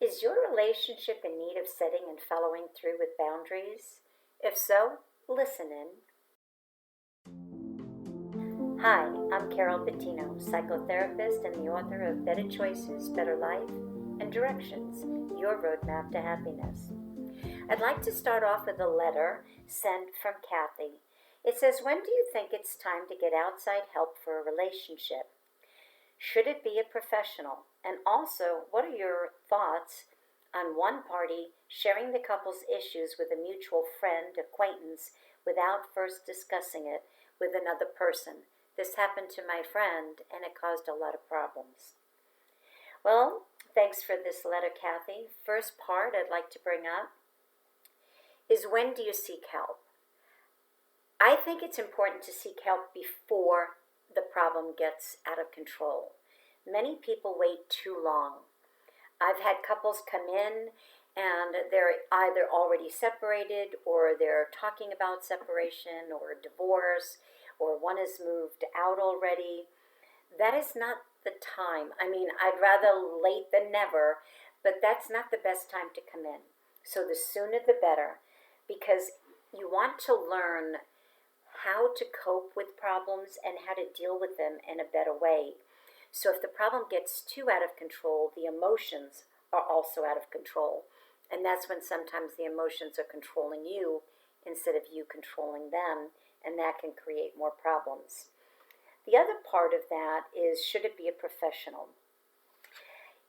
Is your relationship in need of setting and following through with boundaries? If so, listen in. Hi, I'm Carol Bettino, psychotherapist and the author of Better Choices, Better Life, and Directions, Your Roadmap to Happiness. I'd like to start off with a letter sent from Kathy. It says, when do you think it's time to get outside help for a relationship? Should it be a professional? And also, what are your thoughts on one party sharing the couple's issues with a mutual friend, acquaintance, without first discussing it with another person? This happened to my friend, and it caused a lot of problems. Well, thanks for this letter, Kathy. First part I'd like to bring up is, when do you seek help? I think it's important to seek help before the problem gets out of control. Many people wait too long. I've had couples come in and they're either already separated, or they're talking about separation or divorce, or one has moved out already. That is not the time. I mean, I'd rather late than never, but that's not the best time to come in. So the sooner the better, because you want to learn how to cope with problems and how to deal with them in a better way. So if the problem gets too out of control, the emotions are also out of control. And that's when sometimes the emotions are controlling you instead of you controlling them, and that can create more problems. The other part of that is, should it be a professional?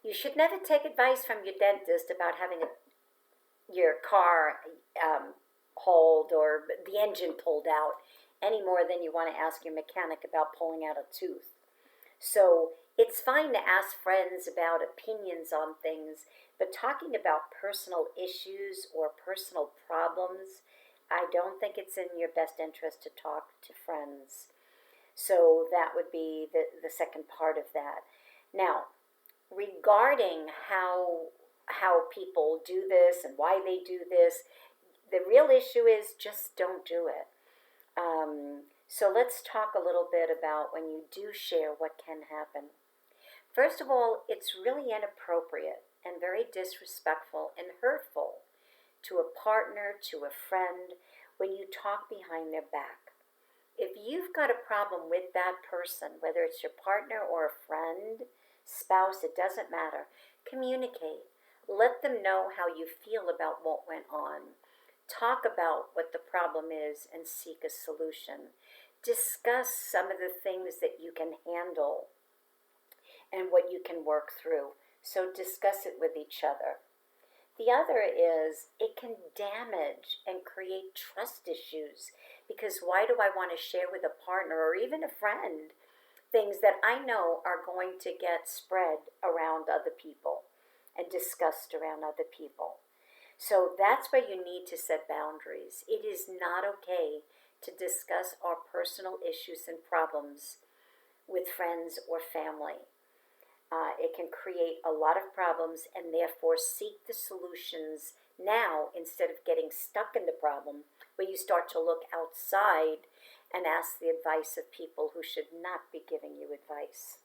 You should never take advice from your dentist about having your car hauled or the engine pulled out any more than you want to ask your mechanic about pulling out a tooth. So it's fine to ask friends about opinions on things, but talking about personal issues or personal problems, I don't think it's in your best interest to talk to friends. So that would be the second part of that. Now, regarding how people do this and why they do this, the real issue is just don't do it. So let's talk a little bit about when you do share what can happen. First of all, it's really inappropriate and very disrespectful and hurtful to a partner, to a friend, when you talk behind their back. If you've got a problem with that person, whether it's your partner or a friend, spouse, it doesn't matter, communicate. Let them know how you feel about what went on. Talk about what the problem is and seek a solution. Discuss some of the things that you can handle and what you can work through. So discuss it with each other. The other is, it can damage and create trust issues, because why do I want to share with a partner or even a friend things that I know are going to get spread around other people and discussed around other people? So that's where you need to set boundaries. It is not okay to discuss our personal issues and problems with friends or family. It can create a lot of problems, and therefore seek the solutions now instead of getting stuck in the problem, where you start to look outside and ask the advice of people who should not be giving you advice.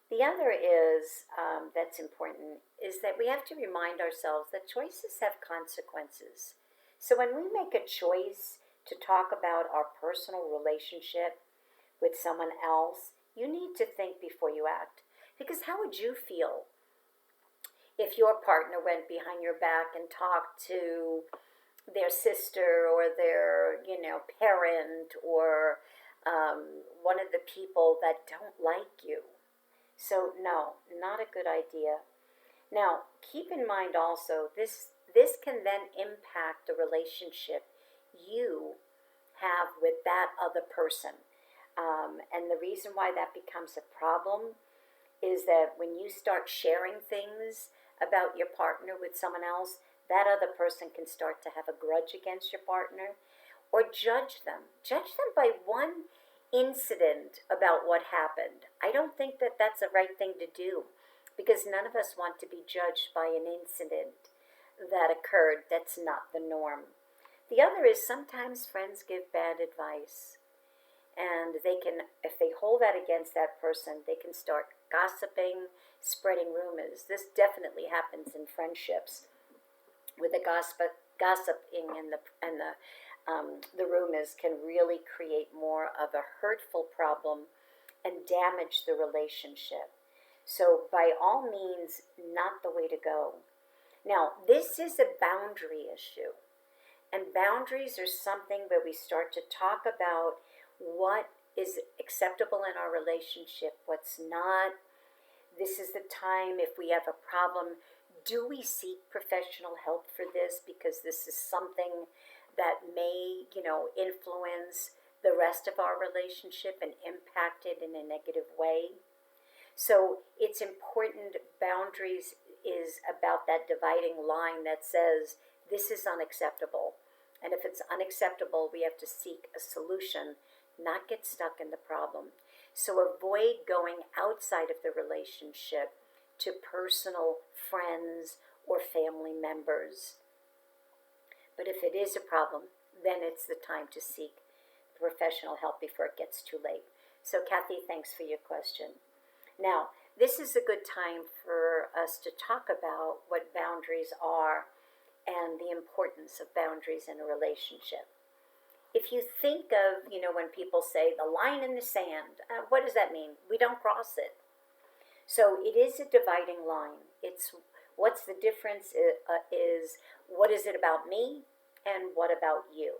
The other is, that's important, is that we have to remind ourselves that choices have consequences. So when we make a choice to talk about our personal relationship with someone else, you need to think before you act. Because how would you feel if your partner went behind your back and talked to their sister or their, parent, or one of the people that don't like you? So no, not a good idea. Now, keep in mind also, this can then impact the relationship you have with that other person. And the reason why that becomes a problem is that when you start sharing things about your partner with someone else, that other person can start to have a grudge against your partner, or judge them. Judge them by one incident about what happened. I don't think that that's the right thing to do, because none of us want to be judged by an incident that occurred that's not the norm. The other is, sometimes friends give bad advice, and they can, if they hold that against that person, they can start gossiping, spreading rumors. This definitely happens in friendships, with the gossiping and the rumors can really create more of a hurtful problem and damage the relationship. So by all means, not the way to go. Now, this is a boundary issue. And boundaries are something where we start to talk about what is acceptable in our relationship, what's not. This is the time, if we have a problem, do we seek professional help for this? Because this is something that may, influence the rest of our relationship and impact it in a negative way. So it's important. Boundaries is about that dividing line that says this is unacceptable. And if it's unacceptable, we have to seek a solution, not get stuck in the problem. So avoid going outside of the relationship to personal friends or family members. But if it is a problem, then it's the time to seek professional help before it gets too late. So Kathy, thanks for your question. Now, this is a good time for us to talk about what boundaries are and the importance of boundaries in a relationship. If you think of, when people say the line in the sand, what does that mean? We don't cross it. So it is a dividing line. It's what's the difference is what is it about me and what about you?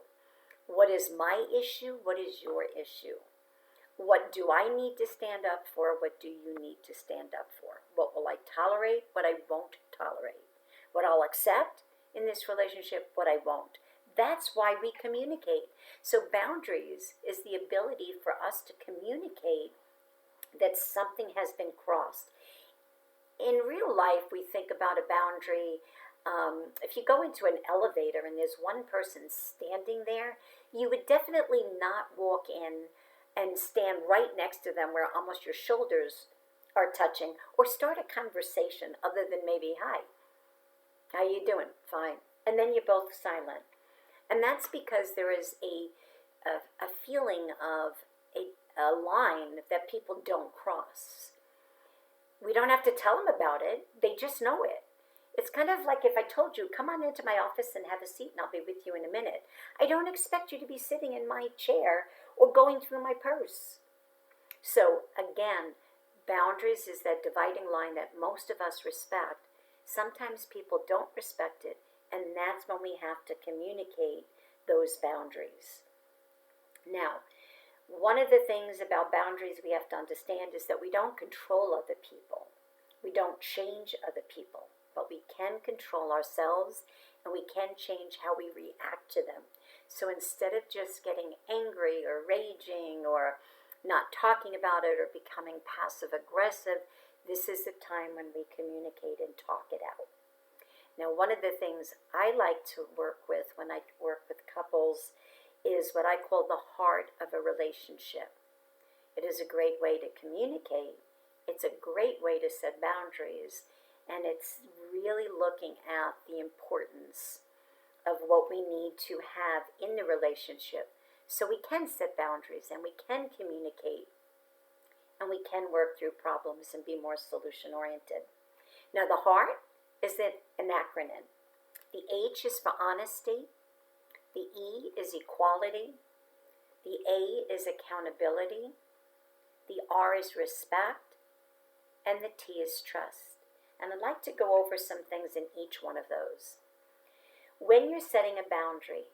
What is my issue? What is your issue? What do I need to stand up for? What do you need to stand up for? What will I tolerate? What I won't tolerate? What I'll accept in this relationship? What I won't? That's why we communicate. So boundaries is the ability for us to communicate that something has been crossed. In real life, we think about a boundary. If you go into an elevator and there's one person standing there, you would definitely not walk in and stand right next to them where almost your shoulders are touching, or start a conversation other than maybe, hi, how you doing? Fine. And then you're both silent. And that's because there is a feeling of a line that people don't cross. We don't have to tell them about it. They just know it. It's kind of like if I told you, come on into my office and have a seat and I'll be with you in a minute. I don't expect you to be sitting in my chair or going through my purse. So again, boundaries is that dividing line that most of us respect. Sometimes people don't respect it, and that's when we have to communicate those boundaries. Now, one of the things about boundaries we have to understand is that we don't control other people. We don't change other people, but we can control ourselves and we can change how we react to them. So instead of just getting angry or raging or not talking about it or becoming passive aggressive, this is the time when we communicate and talk it out. Now, one of the things I like to work with when I work with couples is what I call the heart of a relationship. It is a great way to communicate. It's a great way to set boundaries. And it's really looking at the importance of what we need to have in the relationship so we can set boundaries and we can communicate and we can work through problems and be more solution oriented. Now, the heart is an acronym. The H is for honesty. The E is equality. The A is accountability. The R is respect. And the T is trust. And I'd like to go over some things in each one of those. When you're setting a boundary,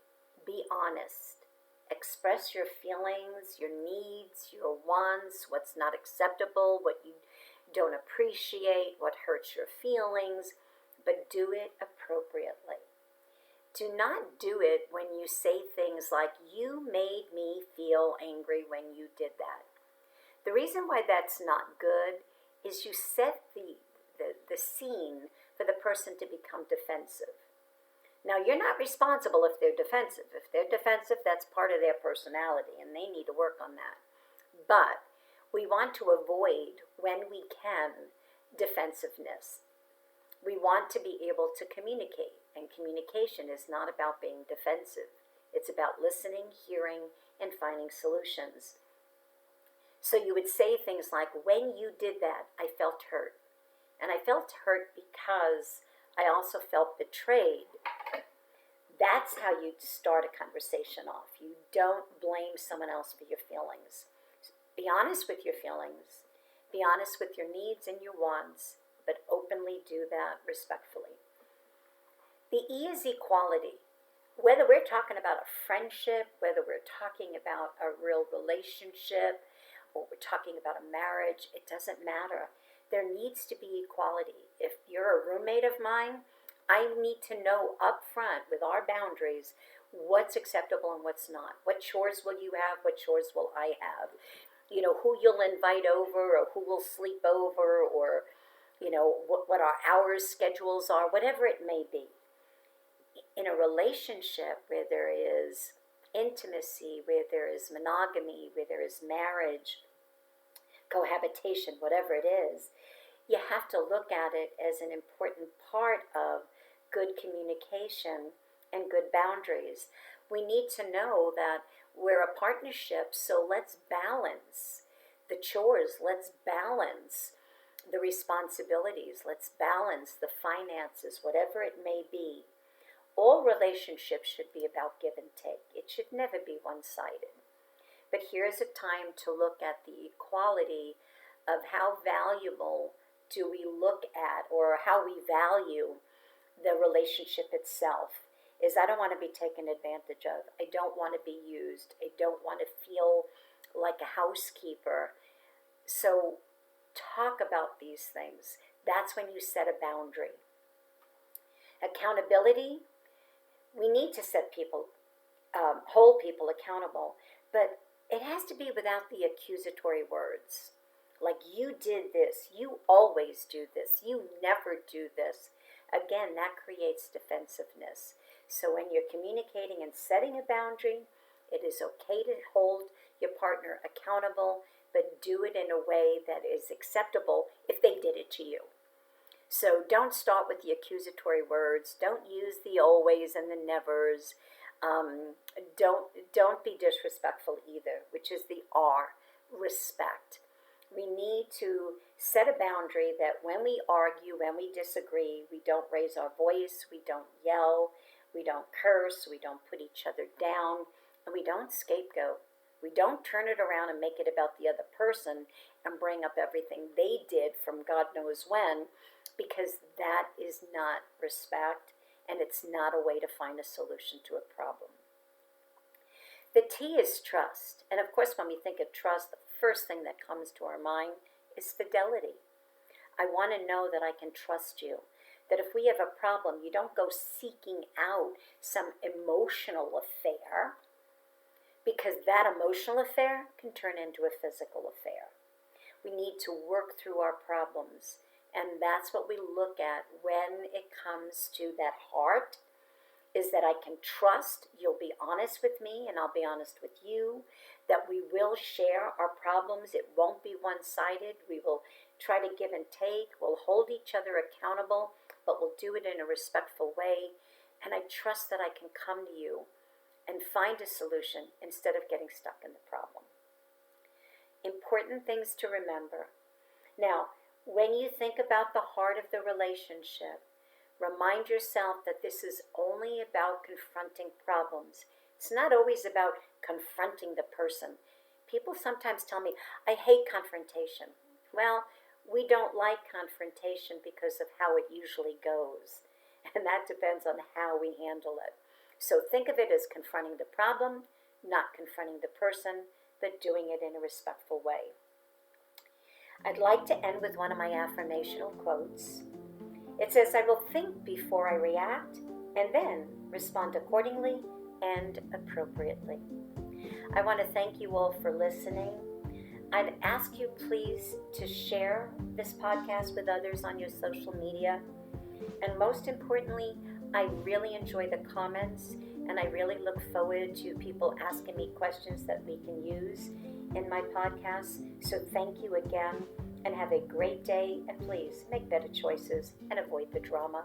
be honest. Express your feelings, your needs, your wants, what's not acceptable, what you don't appreciate, what hurts your feelings, but do it appropriately. Do not do it when you say things like, you made me feel angry when you did that. The reason why that's not good is you set the scene for the person to become defensive. Now, you're not responsible if they're defensive. If they're defensive, that's part of their personality, and they need to work on that. But we want to avoid, when we can, defensiveness. We want to be able to communicate. And communication is not about being defensive. It's about listening, hearing, and finding solutions. So you would say things like, when you did that, I felt hurt. And I felt hurt because I also felt betrayed. That's how you start a conversation off. You don't blame someone else for your feelings. Be honest with your feelings. Be honest with your needs and your wants, but openly do that respectfully. The E is equality. Whether we're talking about a friendship, whether we're talking about a real relationship, or we're talking about a marriage, it doesn't matter. There needs to be equality. If you're a roommate of mine, I need to know up front with our boundaries what's acceptable and what's not. What chores will you have? What chores will I have? You know, who you'll invite over, or who will sleep over, or, you know, what our hours schedules are, whatever it may be. In a relationship where there is intimacy, where there is monogamy, where there is marriage, cohabitation, whatever it is, you have to look at it as an important part of good communication and good boundaries. We need to know that we're a partnership, so let's balance the chores, let's balance the responsibilities, let's balance the finances, whatever it may be. All relationships should be about give and take. It should never be one-sided. But here's a time to look at the equality of how valuable do we look at, or how we value the relationship itself. Is I don't want to be taken advantage of. I don't want to be used. I don't want to feel like a housekeeper. So talk about these things. That's when you set a boundary. Accountability. We need to set people, hold people accountable, but it has to be without the accusatory words. Like, you did this, you always do this, you never do this. Again, that creates defensiveness. So when you're communicating and setting a boundary, it is okay to hold your partner accountable, but do it in a way that is acceptable if they did it to you. So don't start with the accusatory words. Don't use the always and the nevers. Don't be disrespectful either, which is the R, respect. We need to set a boundary that when we argue, when we disagree, we don't raise our voice, we don't yell, we don't curse, we don't put each other down, and we don't scapegoat. We don't turn it around and make it about the other person and bring up everything they did from God knows when, because that is not respect, and it's not a way to find a solution to a problem. The T is trust. And of course, when we think of trust, the first thing that comes to our mind is fidelity. I want to know that I can trust you. That if we have a problem, you don't go seeking out some emotional affair, because that emotional affair can turn into a physical affair. We need to work through our problems. And that's what we look at when it comes to that heart, is that I can trust you'll be honest with me and I'll be honest with you, that we will share our problems. It won't be one-sided. We will try to give and take. We'll hold each other accountable, but we'll do it in a respectful way. And I trust that I can come to you and find a solution instead of getting stuck in the problem. Important things to remember. Now, when you think about the heart of the relationship, remind yourself that this is only about confronting problems. It's not always about confronting the person. People sometimes tell me, I hate confrontation. Well, we don't like confrontation because of how it usually goes. And that depends on how we handle it. So think of it as confronting the problem, not confronting the person, but doing it in a respectful way. I'd like to end with one of my affirmational quotes. It says, I will think before I react, and then respond accordingly and appropriately. I want to thank you all for listening. I'd ask you please to share this podcast with others on your social media. And most importantly, I really enjoy the comments, and I really look forward to people asking me questions that we can use in my podcast. So thank you again, and have a great day, and please make better choices and avoid the drama.